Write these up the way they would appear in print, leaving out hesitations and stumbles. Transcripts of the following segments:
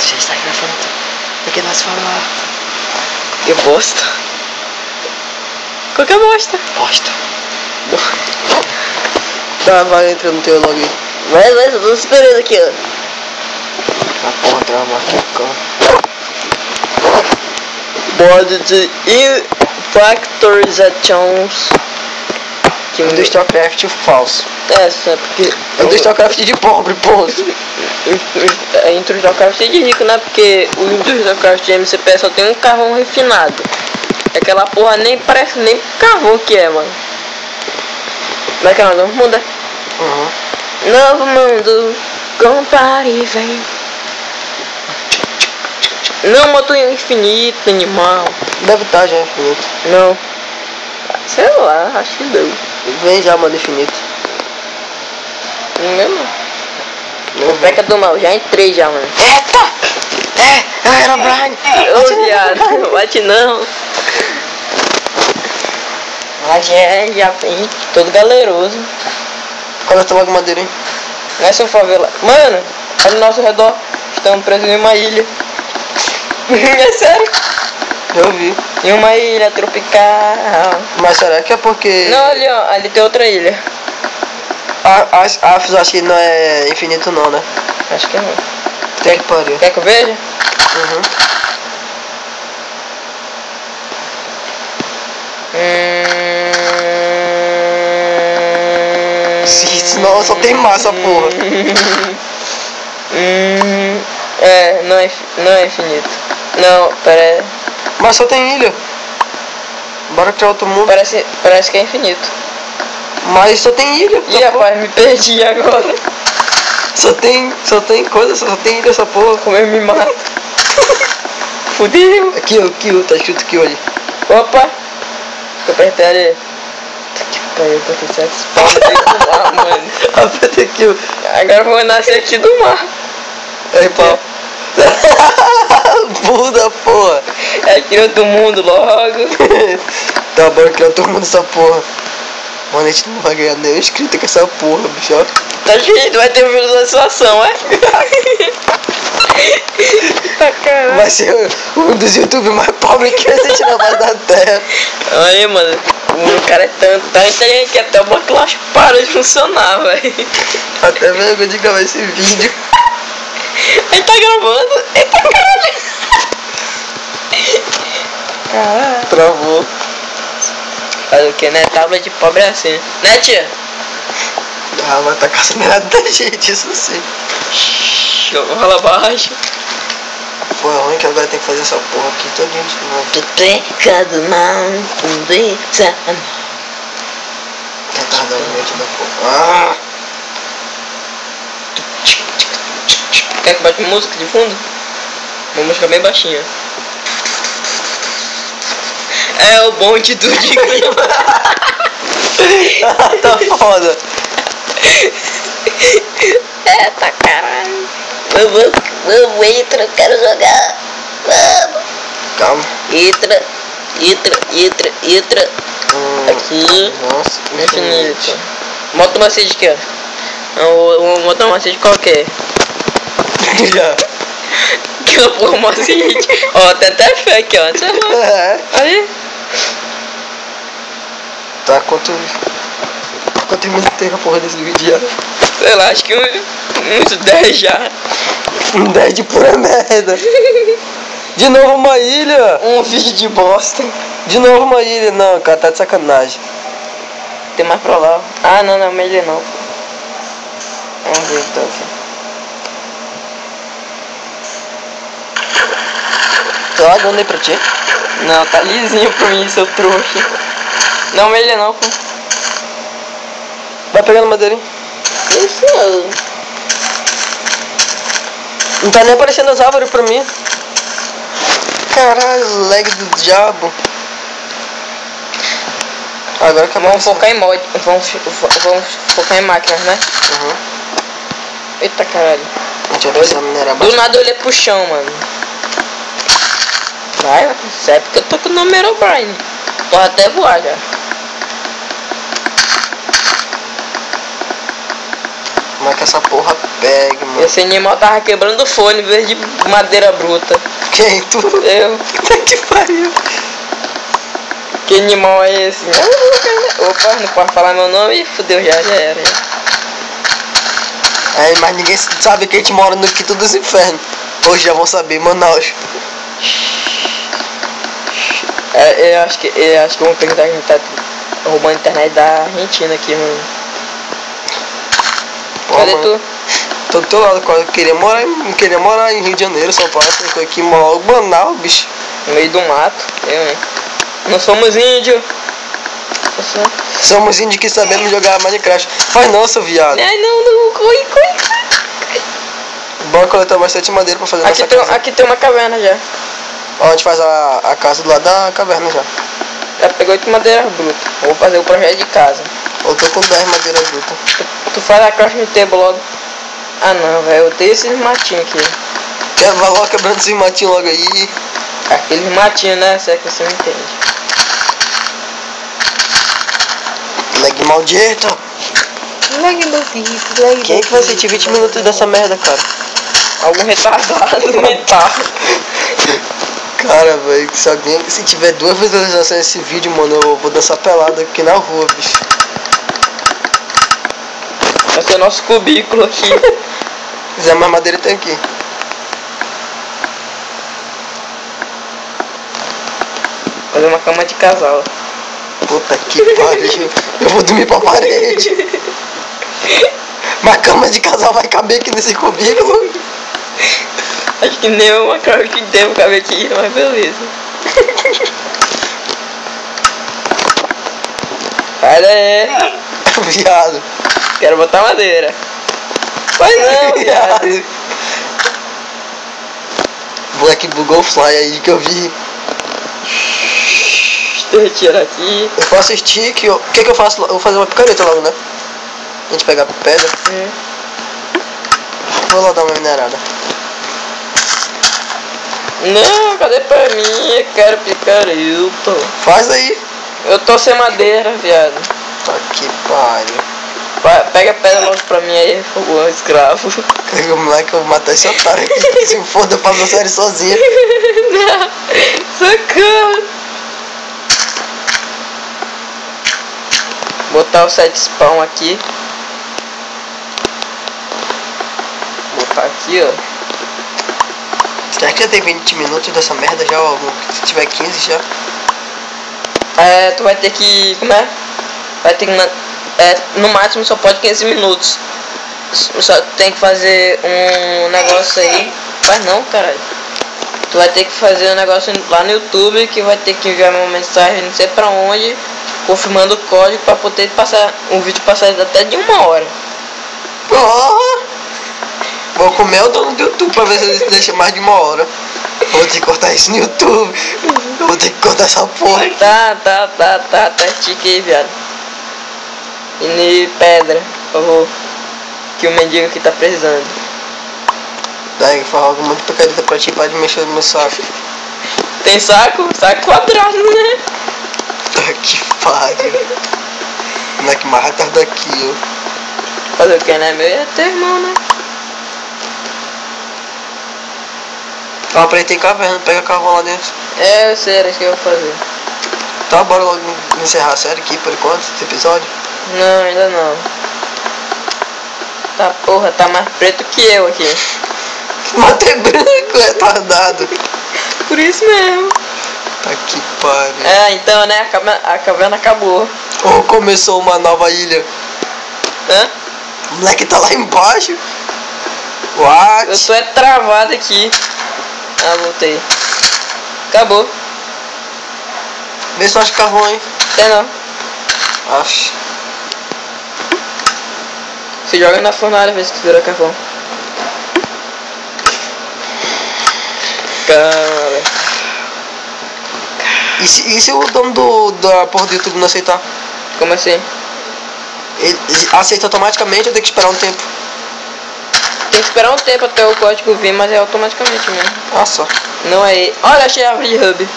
Já está gravando. Porque nós falar. Que bosta. Qualquer bosta. Bosta. Tá, vai, entra no teu login. Vai, eu tô esperando aqui, ó. A porra, tem uma máquina. Board de Factorizations. Que Do StarCraft falso. essa, porque. É do StarCraft de pobre, ponto. A intro do StarCraft é de rico, né? Porque o intro do StarCraft de MCP só tem um carvão refinado. Aquela porra nem parece nem carvão que é, mano. Vai que nós vamos mudar. Uhum. Novo mundo, compare e vem. Não, moto infinito, animal. Deve estar já infinito. Não. Sei lá, acho que deu. Vem já, mano, infinito. Não é não. Não Peca do mal, já entrei já, mano. Eita! Era Brian! Ô viado, bate não. Mas já vem todo galeroso. Coleta logo madeira, hein? Nessa favela. Mano, ao nosso redor, estamos presos em uma ilha. É sério? Eu vi. Em uma ilha tropical. Mas será que é porque... Não, ali ó, ali tem outra ilha. Afos acho que não é infinito não, né? Acho que não. Tem que pariu. Quer que eu veja? Uhum. Senão só tem massa, porra. É, não é infinito. Não, pera. Mas só tem ilha. Bora criar outro mundo. Parece que é infinito. Mas só tem ilha. Ih, rapaz, me perdi agora. Só tem coisa, só tem ilha essa porra. Como eu me mato. Fudeu. Aqui, ó, kill, tá escrito kill ali. Opa. Eu apertei ali. Que pariu, eu apertei 7 spawns do mar, mano. Aperta kill. Agora eu vou nascer aqui do mar. Aí, pau. Buda, porra. É aqui no outro mundo logo. Tá, bora criar outro mundo essa porra. Mano, a gente não vai ganhar nenhum inscrito com essa porra, bicho. Ó. Tá gente, vai ter visualização, é? Tá caralho. Vai ser um dos youtubers mais pobres que existe na face da terra. Olha, mano, o cara é tão inteligente que até o backlash para de funcionar, velho. Até vergonha de gravar esse vídeo. Ele tá gravando. Eita caralho. Caralho. Travou. Faz o que, né? Tablet de pobre é assim. Né, tia? Ah, vai tacar essa merda da gente, isso sim. Rola baixo. Pô, é ruim que agora tem que fazer essa porra aqui todinho de novo. Do pecado não conversa. Retardamente da porra. Ah! Quer que bote música de fundo? Uma música bem baixinha. É o bonde do de clima. Tá foda. Eita caralho. Vamos, entra, quero jogar. Vamos. Calma. Entra. Aqui. Nossa, Infinito. Moto macete aqui, ó. Vou botar um macete qualquer. Já. Que porra macete. Ó, tem até fé aqui, ó. É. Aí. Tá, quanto minutos tem a porra desse vídeo já? Sei lá, acho que uns 10 já. 10 de pura merda. De novo uma ilha. Um vídeo de bosta. De novo uma ilha. Não, cara, tá de sacanagem. Tem mais pra lá. Ah, não, uma ilha não. Vamos ver então aqui. Tô lagando aí pra ti. Não, tá lisinho pra mim, seu trouxa. Não, uma ilha não, pô. Vai pegando madeira, hein? Isso. Não tá nem aparecendo as árvores pra mim. Caralho, lag do diabo. Agora que Vamos focar em mod. Vamos focar em máquinas, né? Uhum. Eita caralho. A gente vai precisar minerar Do bastante. nada eu olhei pro chão, mano. Vai, isso é porque eu tô com o nome Herobrine. Pode até voar já. Como é que essa porra Pegue, mano. Esse animal tava quebrando o fone em vez de madeira bruta. Quem? Tu? Eu. Puta que pariu. Que animal é esse? Opa, não pode falar meu nome e fudeu, já era. É, mas ninguém sabe que a gente mora no quinto dos infernos. Hoje já vão saber, Manaus. Eu acho que vão perguntar que a gente tá roubando a internet da Argentina aqui, mano. Pô, Cadê mano, tu? tô do teu lado, eu queria morar em Rio de Janeiro, São Paulo, tô aqui em Manaus, bicho. No meio do mato, eu, hein? Não somos índios. Somos índios que sabemos jogar Minecraft. Faz não, seu viado. Ai, não, corre. Bora coletar bastante madeira pra fazer nossa casa. Aqui tem uma caverna já. Ó, a gente faz a casa do lado da caverna já. Já pegou 8 madeiras brutas. Vou fazer o projeto de casa. Eu tô com 10 madeiras brutas. Tu faz a crafting table logo. Ah não, velho, eu tenho esses matinhos aqui. Vai logo quebrando esses matinhos logo aí. Aqueles matinhos, né? Se é que você não entende. Lag maldito. Quem é que vai assistir 20 minutos dessa merda, cara? Algum retardado mental. Cara, velho, se tiver 2 visualizações nesse vídeo, mano, eu vou dançar pelado aqui na rua, bicho. Esse é o nosso cubículo aqui. Se quiser mais madeira, tem aqui. Fazer uma cama de casal. Puta que pariu. Eu vou dormir pra parede. Mas cama de casal vai caber aqui nesse cubículo? Acho que nem uma cama que deve caber aqui, mas beleza. Sai daí. Viado. Quero botar madeira. Vai não, viado. O moleque bugou o fly aí que eu vi. Deixa eu retirar aqui. Eu faço stick, o que eu faço? Eu vou fazer uma picareta logo, né? A gente pega a pedra. Vou lá dar uma minerada. Não, cadê pra mim? Eu quero picareta. Faz aí. Eu tô sem madeira, viado. Tá que pariu. Pega a pedra logo pra mim aí, o escravo. O moleque, eu vou matar esse otário aqui. Se foda, eu faço a série sozinha. Não, socorro. Botar o set spawn aqui. Botar aqui, ó. Será que já tem 20 minutos dessa merda já? Ou se tiver 15 já? É, tu vai ter que... Como é? Vai ter que... no máximo só pode 15 minutos. Só tem que fazer um negócio aí. Faz não, caralho. Tu vai ter que fazer um negócio lá no YouTube, que vai ter que enviar uma mensagem não sei pra onde, confirmando o código pra poder passar um vídeo passar até de 1 hora. Porra! Vou comer o dono do YouTube pra ver se eles deixam mais de 1 hora. Vou ter que cortar isso no YouTube. Eu vou ter que cortar essa porra. Tá, estica aí, viado. E pedra, por favor. Que o mendigo aqui tá precisando. Daí, fala alguma de picareta pra ti, para de mexer no meu saco. Tem saco? Saco quadrado, né? Tá que pariu. Moleque mais retardado daqui, ó. Fazer o que, né? Meu é teu irmão, né? Ó, pra ele tem caverna, pega carvão lá dentro. É, eu sei, era isso que eu ia fazer. Tá, bora logo encerrar a série aqui por enquanto, esse episódio. Não, ainda não. Tá porra, tá mais preto que eu aqui. Mate é branco, retardado. Por isso mesmo. Tá que pariu. É, então, né, a caverna acabou. Ou começou uma nova ilha. Hã? O moleque tá lá embaixo. What? Eu tô travado aqui. Ah, voltei. Acabou. Vê se tu acha carvão aí. Tem não. Acho. Você joga na fornalha, vê se tu vira carvão. Cara. E se o dono da porra do YouTube não aceitar? Como assim? Ele aceita automaticamente ou tem que esperar um tempo? Tem que esperar um tempo até o código vir, mas é automaticamente mesmo. Ah, só. Não é. Olha, achei a árvore de hub.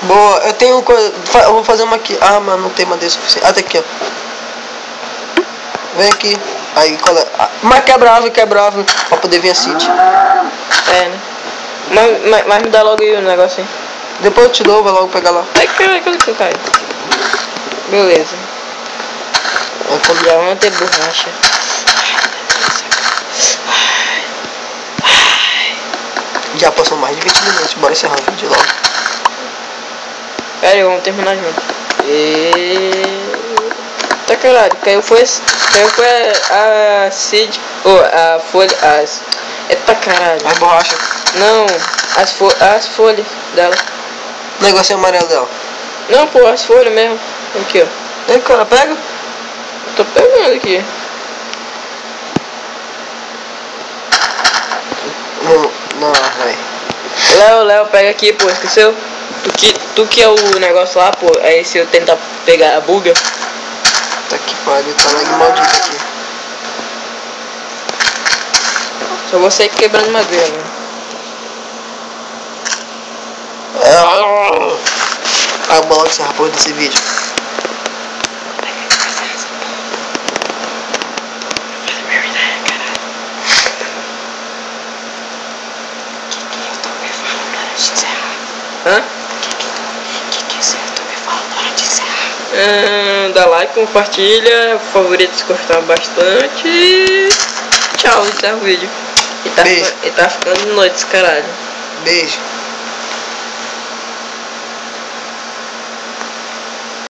Boa, eu tenho coisa. Eu vou fazer uma aqui. Ah, mano, não tem madeira suficiente. Ah, tá aqui, ó. Vem aqui. Aí mas quebra a árvore pra poder vir a City. É, né? Mas me dá logo aí o negócio aí. Depois eu te dou, vai logo pegar lá. Ai, caralho, que cai. Beleza. Já vamos ter borracha. Já passou mais de 20 minutos, bora encerrar o vídeo logo. Pera aí, vamos terminar junto. Tá caralho, caiu foi a seed, a folha, eita caralho. As borrachas. Não, as folhas dela. O negocinho amarelo dela. Não, pô, as folhas mesmo. Aqui, ó. Vem, cara, pega. Tô pegando aqui. Não, vai. Léo, pega aqui, pô, esqueceu? Tu que é o negócio lá, pô, aí se eu tentar pegar a buga. Tá que pariu, tá lag maldito aqui. Só vou sair quebrando madeira, né? Acabou logo essa porra desse vídeo. Hã? Que você me fala na hora de encerrar? Dá like, compartilha, favorito se gostar bastante. Tchau, encerra o vídeo. E tá ficando de noite esse caralho. Beijo.